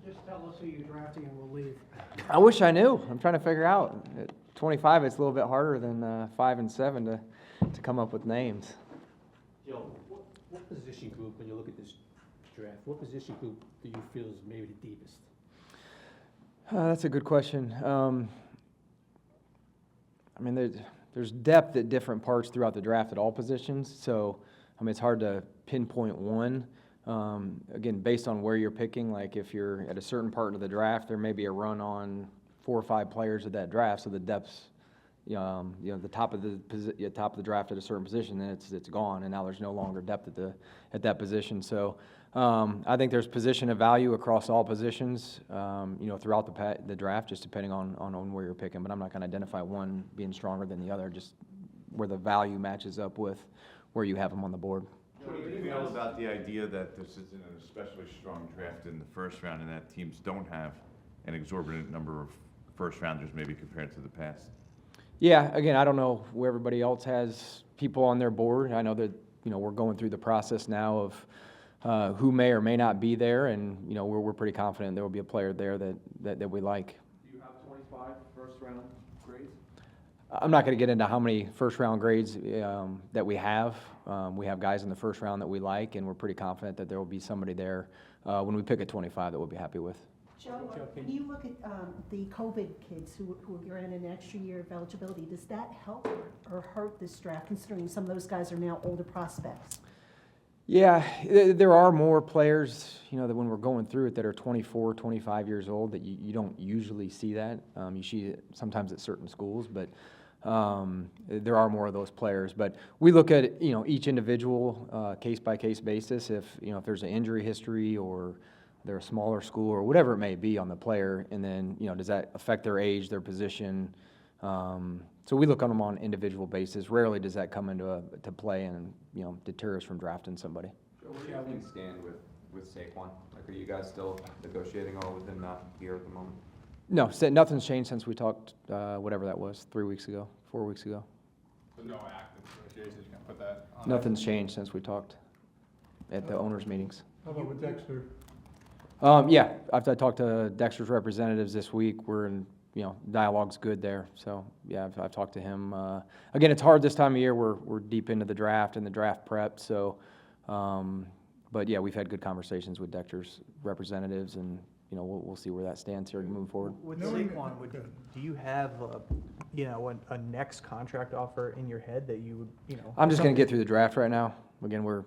Just tell us who you're drafting and we'll leave. I wish I knew. I'm trying to figure out. At 25, it's a little bit harder than 5 and 7 to come up with names. Joe, what position group, when you look at this draft, what position group do you feel is maybe the deepest? That's a good question. I mean, there's depth at different parts throughout the draft at all positions, so I mean, it's hard to pinpoint one. Again, based on where you're picking, like if you're at a certain part of the draft, there may be a run on 4 or 5 players of that draft, so the depth's, the top of the draft at a certain position, then it's gone, and now there's no longer depth at that position. So I think there's position of value across all positions, throughout the draft, just depending on where you're picking. But I'm not going to identify one being stronger than the other, just where the value matches up with where you have them on the board. What do you feel about the idea that this isn't an especially strong draft in the first round and that teams don't have an exorbitant number of first rounders maybe compared to the past? Yeah, again, I don't know where everybody else has people on their board. I know that, we're going through the process now of who may or may not be there, and, we're pretty confident there will be a player there that we like. Do you have 25 first-round grades? I'm not going to get into how many first-round grades that we have. We have guys in the first round that we like, and we're pretty confident that there will be somebody there when we pick a 25 that we'll be happy with. Joe, when you look at the COVID kids who are granted an extra year of eligibility, does that help or hurt this draft, considering some of those guys are now older prospects? Yeah, there are more players, that when we're going through it that are 24, 25 years old, that you don't usually see that. You see it sometimes at certain schools, but there are more of those players. But we look at it, each individual case-by-case basis. If there's an injury history or they're a smaller school or whatever it may be on the player, and then does that affect their age, their position? So we look on them on an individual basis. Rarely does that come into to play and deter us from drafting somebody. Joe, where do things stand with Saquon? Like, are you guys still negotiating, or with him not here at the moment? No, nothing's changed since we talked. Whatever that was, 3 weeks ago, 4 weeks ago. So no active negotiations, you can put that on? Nothing's changed since we talked at the owners' meetings. How about with Dexter? Yeah, I've talked to Dexter's representatives this week. We're in, dialogue's good there. So yeah, I've talked to him. Again, it's hard this time of year. We're deep into the draft and the draft prep. So, but yeah, we've had good conversations with Dexter's representatives, and we'll see where that stands here moving forward. With Saquon, do you have a next contract offer in your head that you would, I'm just going to get through the draft right now. Again, we're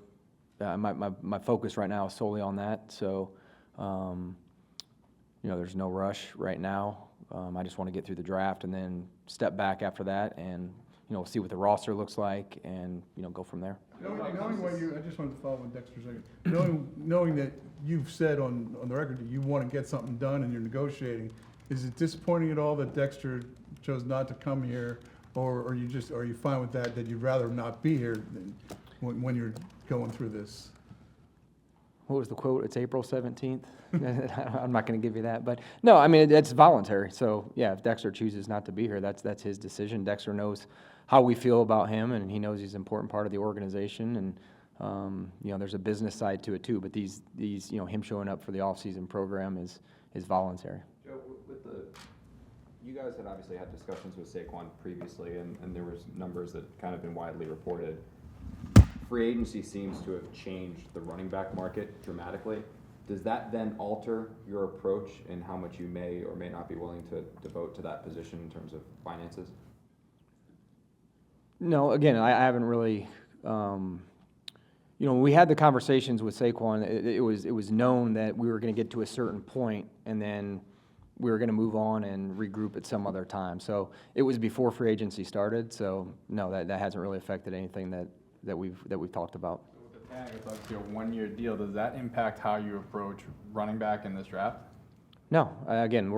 my focus right now is solely on that. So. There's no rush right now. I just want to get through the draft and then step back after that and, see what the roster looks like and, go from there. Knowing what I just wanted to follow with Dexter a second. Knowing that you've said on the record that you want to get something done and you're negotiating, is it disappointing at all that Dexter chose not to come here, or are you fine with that you'd rather not be here than when you're going through this? What was the quote? It's April 17th. I'm not going to give you that, but no, I mean it's voluntary. So yeah, if Dexter chooses not to be here, that's his decision. Dexter knows how we feel about him, and he knows he's an important part of the organization. And there's a business side to it too. But these him showing up for the off-season program is voluntary. Joe, you guys had obviously had discussions with Saquon previously, and there was numbers that kind of been widely reported. Free agency seems to have changed the running back market dramatically. Does that then alter your approach in how much you may or may not be willing to devote to that position in terms of finances? No, again, I haven't really. When we had the conversations with Saquon, it was known that we were going to get to a certain point, and then we were going to move on and regroup at some other time. So it was before free agency started. So no, that hasn't really affected anything that we've talked about. So with the tag, it's obviously a one-year deal. Does that impact how you approach running back in this draft? No, again,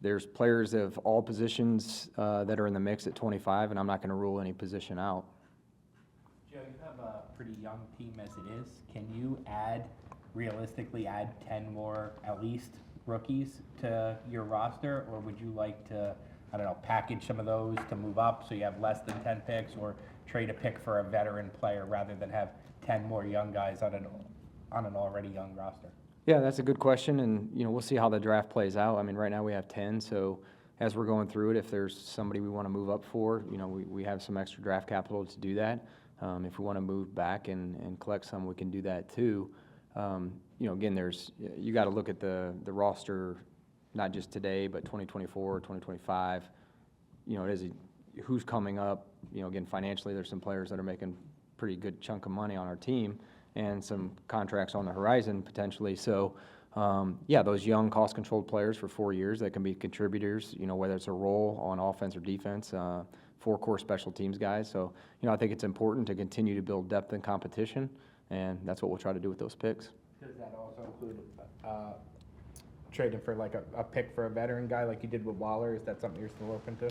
there's players of all positions that are in the mix at 25, and I'm not going to rule any position out. Joe, you have a pretty young team as it is. Can you realistically add 10 more, at least, rookies to your roster, or would you like to, package some of those to move up so you have less than 10 picks, or trade a pick for a veteran player rather than have 10 more young guys on an already young roster? Yeah, that's a good question, and, we'll see how the draft plays out. I mean, right now we have 10, so as we're going through it, if there's somebody we want to move up for, we have some extra draft capital to do that. If we want to move back and collect some, we can do that too. Again, you got to look at the roster, not just today, but 2024, 2025. Who's coming up. Again, financially, there's some players that are making pretty good chunk of money on our team and some contracts on the horizon potentially. So, those young cost-controlled players for 4 years that can be contributors, whether it's a role on offense or defense, 4 core special teams guys. So, I think it's important to continue to build depth and competition, and that's what we'll try to do with those picks. Does that also include trading for like a pick for a veteran guy like you did with Waller? Is that something you're still open to?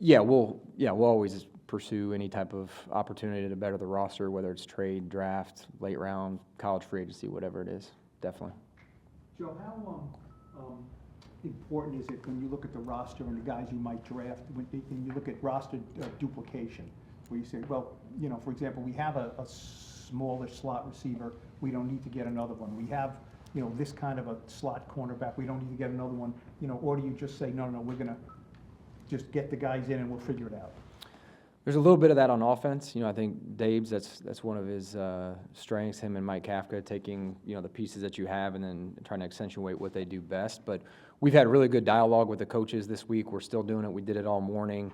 Yeah, we'll always pursue any type of opportunity to better the roster, whether it's trade, draft, late round, college free agency, whatever it is, definitely. Joe, how important is it when you look at the roster and the guys you might draft, when you look at roster duplication, where you say, well, for example, we have a smaller slot receiver, we don't need to get another one. We have, this kind of a slot cornerback, we don't need to get another one, or do you just say, no, we're going to just get the guys in and we'll figure it out? There's a little bit of that on offense. I think Dave's, that's one of his strengths, him and Mike Kafka, taking, the pieces that you have and then trying to accentuate what they do best. But we've had really good dialogue with the coaches this week. We're still doing it. We did it all morning.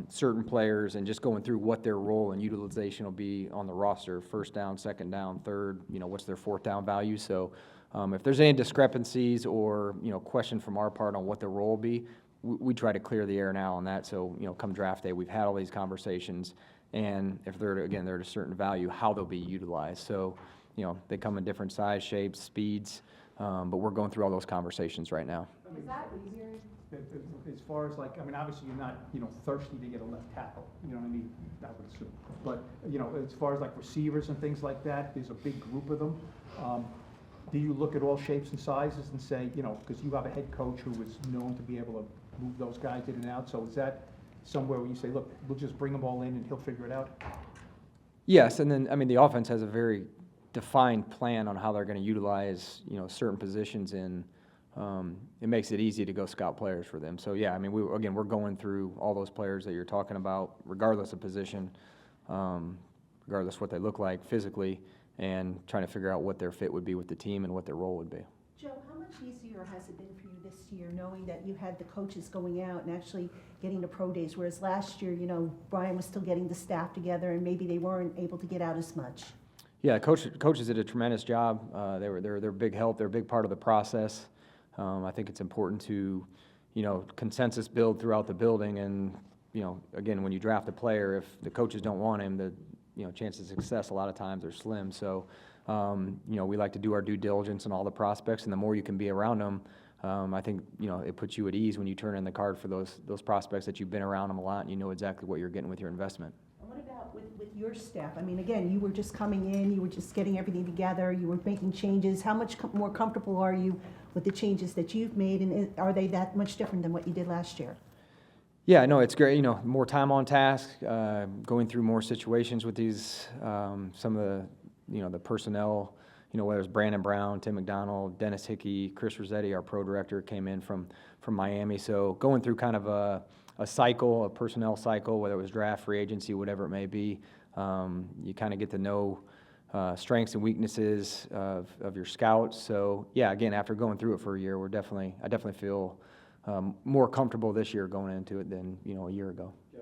Certain players and just going through what their role and utilization will be on the roster, first down, second down, third, what's their fourth down value. So if there's any discrepancies or, question from our part on what their role will be, we try to clear the air now on that. So, come draft day, we've had all these conversations, and if they're at a certain value, how they'll be utilized. So, they come in different size, shapes, speeds, but we're going through all those conversations right now. Is that easier? As far as obviously you're not, thirsty to get a left tackle, you know what I mean? I would assume. But, as far as receivers and things like that, there's a big group of them. Do you look at all shapes and sizes and say, because you have a head coach who is known to be able to move those guys in and out, so is that somewhere where you say, look, we'll just bring them all in and he'll figure it out? Yes, and then, the offense has a very defined plan on how they're going to utilize, certain positions, and it makes it easy to go scout players for them. So, yeah, we're going through all those players that you're talking about, regardless of position, regardless what they look like physically, and trying to figure out what their fit would be with the team and what their role would be. Joe, how much easier has it been for you this year, knowing that you had the coaches going out and actually getting to pro days, whereas last year, Brian was still getting the staff together and maybe they weren't able to get out as much? Yeah, coaches did a tremendous job. They're a big help. They're a big part of the process. I think it's important to, consensus build throughout the building, and, again, when you draft a player, if the coaches don't want him, the chances of success a lot of times are slim. So, we like to do our due diligence on all the prospects, and the more you can be around them, I think, it puts you at ease when you turn in the card for those prospects that you've been around them a lot and you know exactly what you're getting with your investment. And what about with your staff? Again, you were just coming in, you were just getting everything together, you were making changes. How much more comfortable are you with the changes that you've made, and are they that much different than what you did last year? Yeah, no, it's great. More time on task, going through more situations with these, some of the personnel, whether it's Brandon Brown, Tim McDonald, Dennis Hickey, Chris Rossetti, our pro director, came in from Miami. So going through kind of a cycle, a personnel cycle, whether it was draft, free agency, whatever it may be, you kind of get to know strengths and weaknesses of your scouts. So yeah, again, after going through it for a year, I definitely feel more comfortable this year going into it than a year ago. Joe,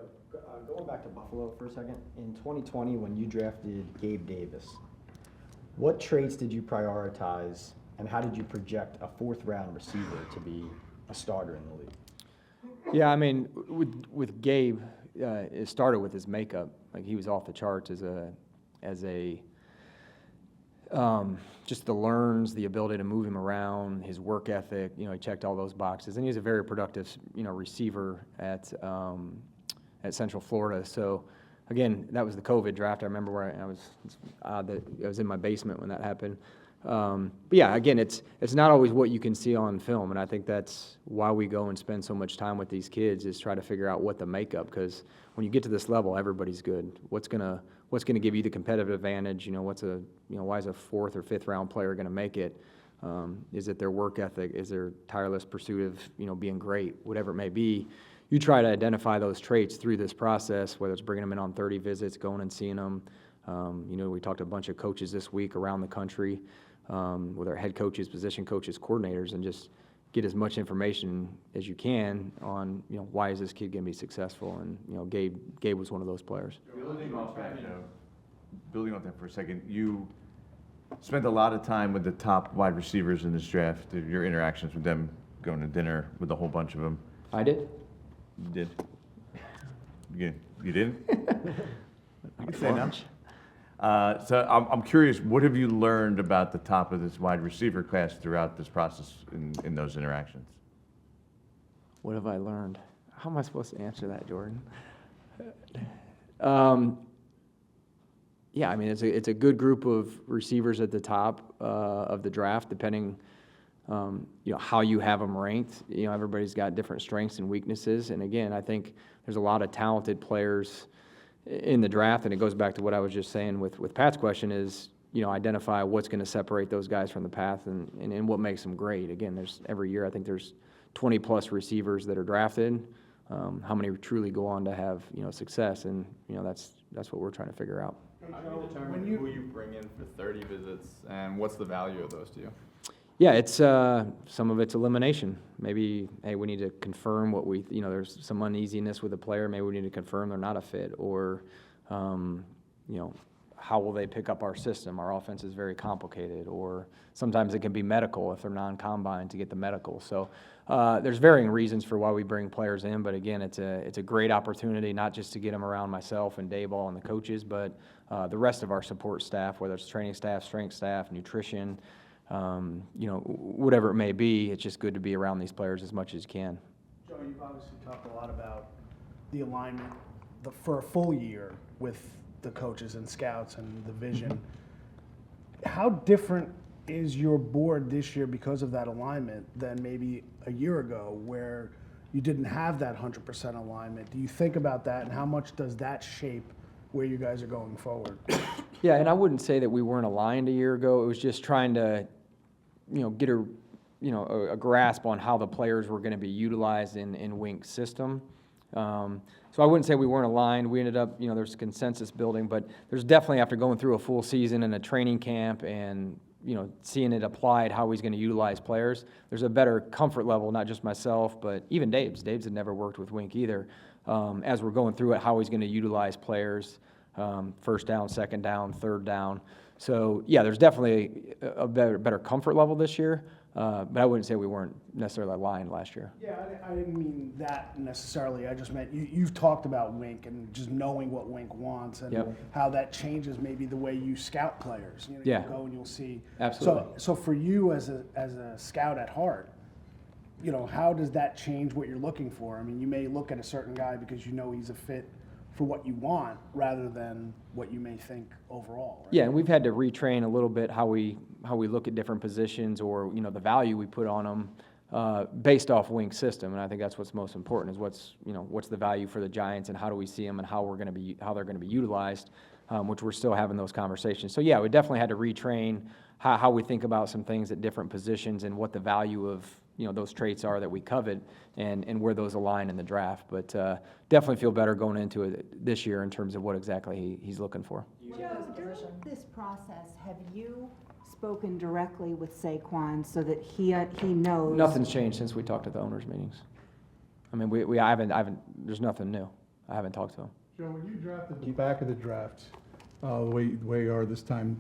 going back to Buffalo for a second, in 2020 when you drafted Gabe Davis, what traits did you prioritize, and how did you project a fourth-round receiver to be a starter in the league? Yeah, with Gabe, it started with his makeup. He was off the charts as a just the learns, the ability to move him around, his work ethic. He checked all those boxes, and he was a very productive, receiver at Central Florida. So, again, that was the COVID draft. I remember where I was odd that I was in my basement when that happened. But yeah, again, it's not always what you can see on film, and I think that's why we go and spend so much time with these kids, is try to figure out what the makeup. Because when you get to this level, everybody's good. What's gonna give you the competitive advantage? Why is a fourth or fifth round player gonna make it? Is it their work ethic? Is their tireless pursuit of, being great? Whatever it may be, you try to identify those traits through this process, whether it's bringing them in on 30 visits, going and seeing them. We talked to a bunch of coaches this week around the country, with our head coaches, position coaches, coordinators, and just get as much information as you can on, why is this kid going to be successful? And, Gabe was one of those players. Building on that for a second, you spent a lot of time with the top wide receivers in this draft, your interactions with them, going to dinner with a whole bunch of them. I did. You did? You didn't? You can say no. So I'm curious, what have you learned about the top of this wide receiver class throughout this process in those interactions? What have I learned? How am I supposed to answer that, Jordan? Yeah, I mean, it's a good group of receivers at the top of the draft, depending, how you have them ranked. Everybody's got different strengths and weaknesses. And again, I think there's a lot of talented players in the draft, and it goes back to what I was just saying with Pat's question is, identify what's going to separate those guys from the path and what makes them great. Again, every year I think there's 20-plus receivers that are drafted. How many truly go on to have, success? And, that's what we're trying to figure out. How do you determine who you bring in for 30 visits, and what's the value of those to you? Yeah, it's some of it's elimination. Maybe, hey, we need to confirm what there's some uneasiness with a player. Maybe we need to confirm they're not a fit, or how will they pick up our system? Our offense is very complicated, or sometimes it can be medical if they're non-combine to get the medical. So there's varying reasons for why we bring players in, but again, it's a great opportunity not just to get them around myself and Dayball and the coaches, but the rest of our support staff, whether it's training staff, strength staff, nutrition. Whatever it may be, it's just good to be around these players as much as you can. Joe, you've obviously talked a lot about the alignment for a full year with the coaches and scouts and the vision. How different is your board this year because of that alignment than maybe a year ago where you didn't have that 100% alignment? Do you think about that, and how much does that shape where you guys are going forward? Yeah, and I wouldn't say that we weren't aligned a year ago. It was just trying to, get a grasp on how the players were going to be utilized in Wink's system. So I wouldn't say we weren't aligned. We ended up, there's consensus building, but there's definitely, after going through a full season and a training camp and, seeing it applied, how he's going to utilize players, there's a better comfort level, not just myself, but even Dave's. Dave's had never worked with Wink either. As we're going through it, how he's going to utilize players, first down, second down, third down. So, yeah, there's definitely a better comfort level this year, but I wouldn't say we weren't necessarily aligned last year. Yeah, I didn't mean that necessarily. I just meant you've talked about Wink and just knowing what Wink wants and Yep. how that changes maybe the way you scout players. Yeah. You go and you'll see. Absolutely. So for you as a scout at heart, how does that change what you're looking for? I mean, you may look at a certain guy because he's a fit for what you want rather than what you may think overall, right? Yeah, and we've had to retrain a little bit how we look at different positions, or the value we put on them based off Wink's system. And I think that's what's most important is what's the value for the Giants and how do we see them and how they're going to be utilized, which we're still having those conversations. So yeah, we definitely had to retrain how we think about some things at different positions and what the value of those traits are that we covet and where those align in the draft. But definitely feel better going into it this year in terms of what exactly he's looking for. Joe, during this process, have you spoken directly with Saquon so that he knows? Nothing's changed since we talked at the owners' meetings. I mean, I haven't, there's nothing new. I haven't talked to him. Joe, when you drafted the back of the draft, the way you are this time,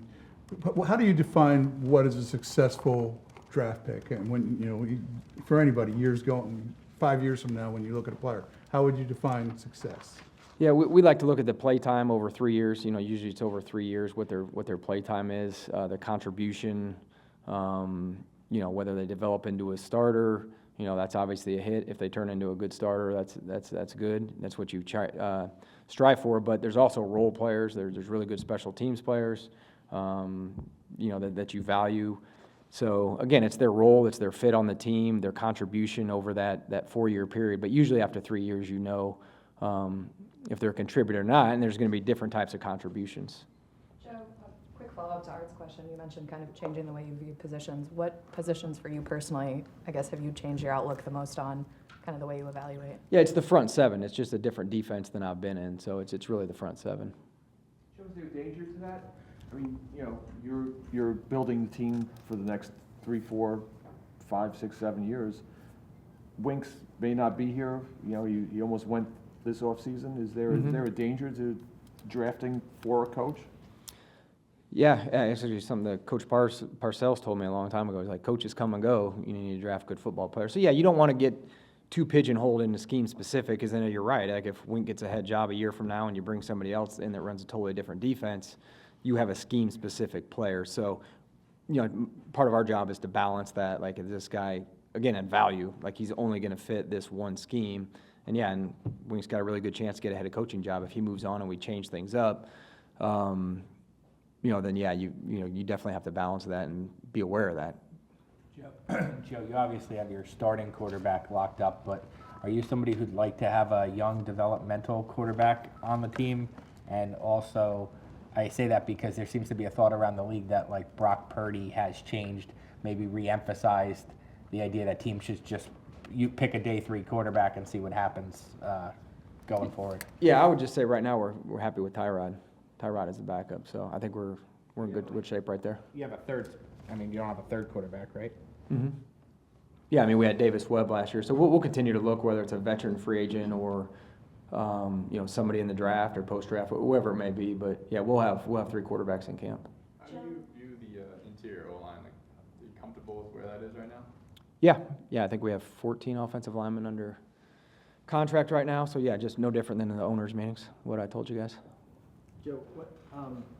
how do you define what is a successful draft pick? And when, for anybody, 5 years from now, when you look at a player, how would you define success? Yeah, we like to look at the play time over 3 years. Usually it's over 3 years what their play time is, the contribution. Whether they develop into a starter, that's obviously a hit. If they turn into a good starter, that's good. That's what you strive for. But there's also role players. There's really good special teams players, that you value. So again, it's their role, it's their fit on the team, their contribution over that 4-year period. But usually after 3 years, if they're a contributor or not, and there's going to be different types of contributions. Joe, a quick follow-up to Art's question, you mentioned kind of changing the way you view positions. What positions for you personally, I guess, have you changed your outlook the most on, kind of the way you evaluate? Yeah, it's the front seven. It's just a different defense than I've been in, so it's really the front seven. Joe, is there danger to that? I mean, you know, you're building the team for the next 3, 4, 5, 6, 7 years. Winks may not be here. You know, you almost went this offseason. Is there a danger to drafting for a coach? Yeah, actually something that Coach Parcells told me a long time ago. He's like, coaches come and go. You need to draft good football players. So yeah, you don't want to get too pigeonholed into scheme specific, because then you're right. Like if Wink gets a head job a year from now and you bring somebody else in that runs a totally different defense, you have a scheme specific player. So, you know, part of our job is to balance that. Like if this guy, again, at value, like he's only going to fit this one scheme. And yeah, and Wink's got a really good chance to get a head coaching job if he moves on and we change things up. You know, then yeah, you definitely have to balance that and be aware of that. Joe, you obviously have your starting quarterback locked up, but are you somebody who'd like to have a young developmental quarterback on the team? And also, I say that because there seems to be a thought around the league that like Brock Purdy has changed, maybe re-emphasized the idea that teams should just you pick a day 3 quarterback and see what happens going forward. Yeah, I would just say right now we're happy with Tyrod. Tyrod is the backup, so I think we're in good shape right there. You have a third. I mean, you don't have a third quarterback, right? Mm-hmm. Yeah, I mean, we had Davis Webb last year, so we'll continue to look, whether it's a veteran free agent or you know, somebody in the draft or post-draft, whoever it may be. But yeah, we'll have 3 quarterbacks in camp. How do you view the interior O-line? Like, are you comfortable with where that is right now? Yeah, I think we have 14 offensive linemen under contract right now. So yeah, just no different than in the owners' meetings, what I told you guys. Joe,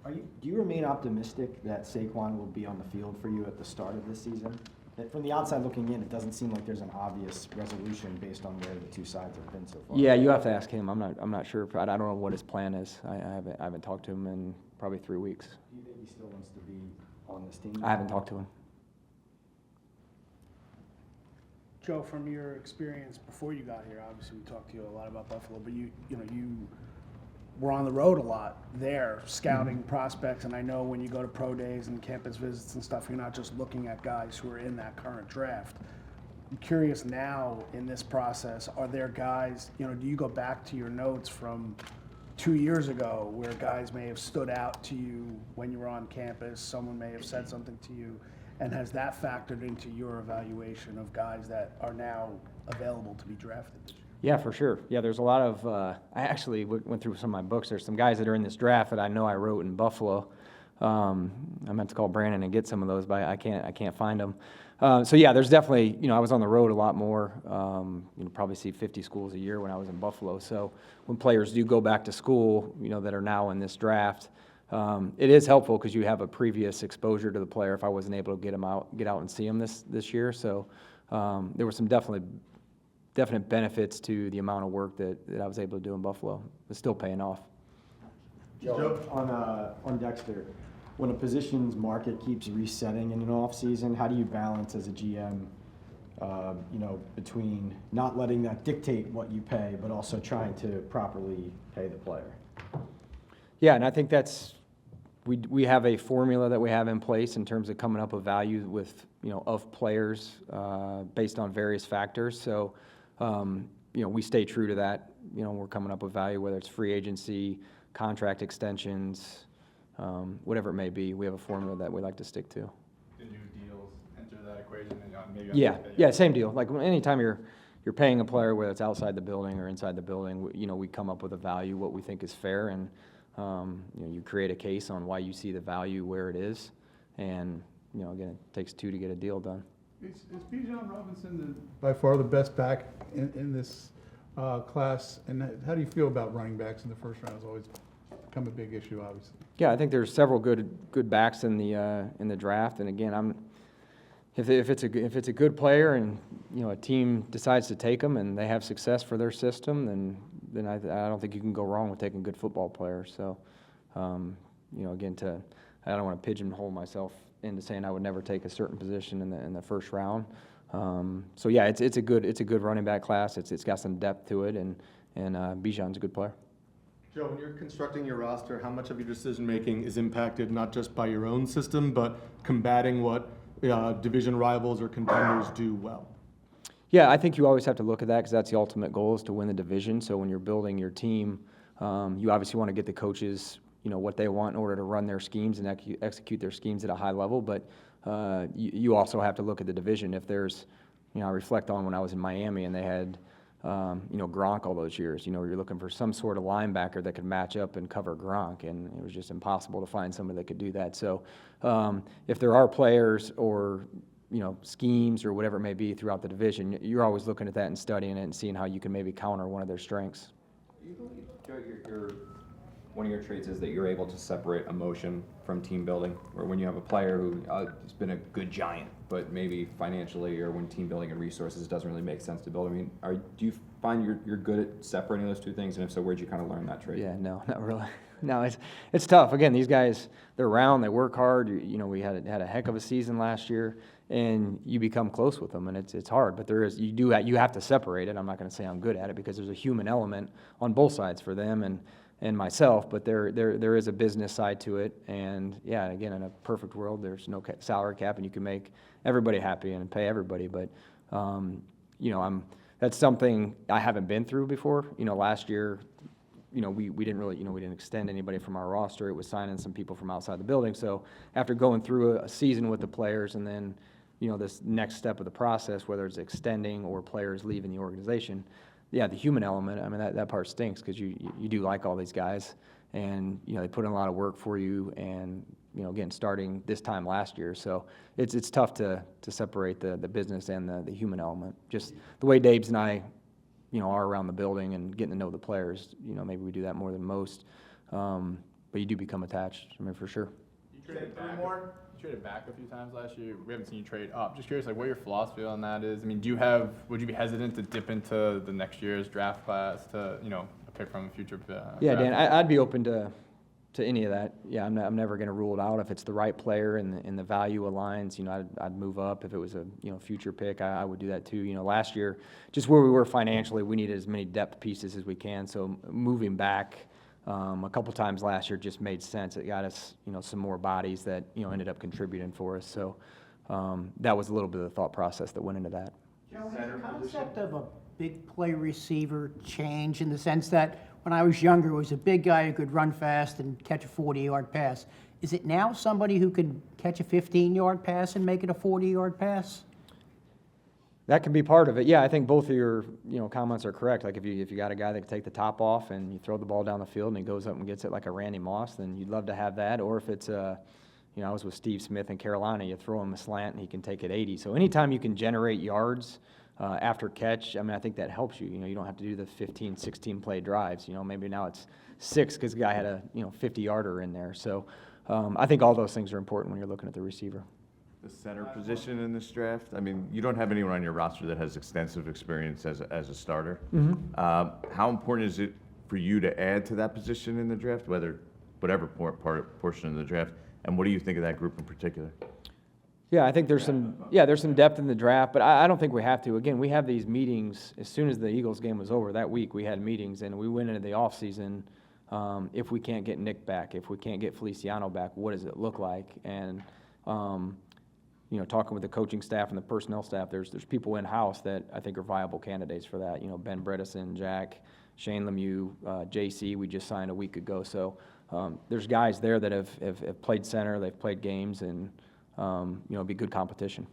do you remain optimistic that Saquon will be on the field for you at the start of this season? From the outside looking in, it doesn't seem like there's an obvious resolution based on where the two sides have been so far. Yeah, you have to ask him. I'm not sure. I don't know what his plan is. I haven't talked to him in probably 3 weeks. Do you think he still wants to be on this team? I haven't talked to him. Joe, from your experience before you got here, obviously we talked to you a lot about Buffalo, but you were on the road a lot there, scouting prospects, and I know when you go to pro days and campus visits and stuff, you're not just looking at guys who are in that current draft. I'm curious now in this process, are there guys, do you go back to your notes from 2 years ago where guys may have stood out to you when you were on campus, someone may have said something to you, and has that factored into your evaluation of guys that are now available to be drafted this year? Yeah, for sure. Yeah, there's a lot of, I actually went through some of my books. There's some guys that are in this draft that I know I wrote in Buffalo. I meant to call Brandon and get some of those, but I can't find them. So yeah, there's definitely, I was on the road a lot more, probably see 50 schools a year when I was in Buffalo. So when players do go back to school, that are now in this draft, it is helpful because you have a previous exposure to the player if I wasn't able to get out and see him this year. So there were some definite benefits to the amount of work that I was able to do in Buffalo. It's still paying off. Joe, on Dexter, when a position's market keeps resetting in an off season, how do you balance as a GM, between not letting that dictate what you pay, but also trying to properly pay the player? Yeah, and I think we have a formula that we have in place in terms of coming up with value with of players based on various factors. So we stay true to that. We're coming up with value, whether it's free agency, contract extensions, whatever it may be. We have a formula that we like to stick to. The new deals enter that equation, and maybe yeah, same deal. Like anytime you're paying a player, whether it's outside the building or inside the building, we come up with a value, what we think is fair, and you create a case on why you see the value where it is, and again, it takes 2 to get a deal done. Is Bijan Robinson by far the best back in this class? And how do you feel about running backs in the first round? It's always become a big issue, obviously. Yeah, I think there's several good backs in the draft. And again, if it's a good player and a team decides to take them and they have success for their system, then I don't think you can go wrong with taking good football players. So again, I don't want to pigeonhole myself into saying I would never take a certain position in the first round. So yeah, it's a good running back class. It's got some depth to it, and Bijan's a good player. Joe, when you're constructing your roster, how much of your decision-making is impacted not just by your own system, but combating what division rivals or contenders do well? Yeah, I think you always have to look at that because that's the ultimate goal is to win the division. So when you're building your team, you obviously want to get the coaches, what they want in order to run their schemes and execute their schemes at a high level. But you also have to look at the division. If there's, I reflect on when I was in Miami and they had, Gronk all those years. You're looking for some sort of linebacker that could match up and cover Gronk, and it was just impossible to find somebody that could do that. So if there are players or schemes or whatever it may be throughout the division, you're always looking at that and studying it and seeing how you can maybe counter one of their strengths. Do you believe, Joe, one of your traits is that you're able to separate emotion from team building, or when you have a player who has been a good giant, but maybe financially or when team building and resources doesn't really make sense to build? I mean, do you find you're good at separating those two things, and if so, where'd you kind of learn that trait? Yeah, no, not really. No, it's tough. Again, these guys, they're around, they work hard. We had a heck of a season last year, and you become close with them, and it's hard. But you have to separate it. I'm not going to say I'm good at it because there's a human element on both sides for them and myself. But there is a business side to it, and yeah, again, in a perfect world, there's no salary cap, and you can make everybody happy and pay everybody. But that's something I haven't been through before. Last year, we didn't really, we didn't extend anybody from our roster. It was signing some people from outside the building. So after going through a season with the players and then, this next step of the process, whether it's extending or players leaving the organization, yeah, the human element, I mean, that part stinks because you do like all these guys and, they put in a lot of work for you and, again, starting this time last year. So it's tough to separate the business and the human element. Just the way Dabes and I, are around the building and getting to know the players, maybe we do that more than most. But you do become attached, I mean, for sure. You traded back a few times last year. We haven't seen you trade up. Just curious, what your philosophy on that is. I mean, would you be hesitant to dip into the next year's draft class to, pick from a future Yeah, draft? Dan, I'd be open to any of that. Yeah, I'm never going to rule it out. If it's the right player and the value aligns, I'd move up. If it was a future pick, I would do that too. Last year, just where we were financially, we needed as many depth pieces as we can. So moving back a couple times last year just made sense. It got us some more bodies that ended up contributing for us. So that was a little bit of the thought process that went into that. Joe, has the concept of a big play receiver changed in the sense that when I was younger, it was a big guy who could run fast and catch a 40-yard pass. Is it now somebody who could catch a 15-yard pass and make it a 40-yard pass? That can be part of it. Yeah, I think both of your comments are correct. Like if you got a guy that can take the top off and you throw the ball down the field and he goes up and gets it like a Randy Moss, then you'd love to have that. Or if it's I was with Steve Smith in Carolina, you throw him a slant and he can take it 80. So anytime you can generate yards after catch, I mean, I think that helps you. You don't have to do the 15, 16 play drives. Maybe now it's 6 because the guy had a 50-yarder in there. So I think all those things are important when you're looking at the receiver. The center position in this draft, I mean, you don't have anyone on your roster that has extensive experience as a starter. Mm-hmm. How important is it for you to add to that position in the draft, whatever portion of the draft, and what do you think of that group in particular? Yeah, I think there's some depth in the draft, but I don't think we have to. Again, we have these meetings as soon as the Eagles game was over. That week we had meetings, and we went into the offseason. If we can't get Nick back, if we can't get Feliciano back, what does it look like? And talking with the coaching staff and the personnel staff, there's people in-house that I think are viable candidates for that. Ben Bredesen, Jack, Shane Lemieux, JC, we just signed a week ago. So there's guys there that have played center, they've played games, and it'll be good competition.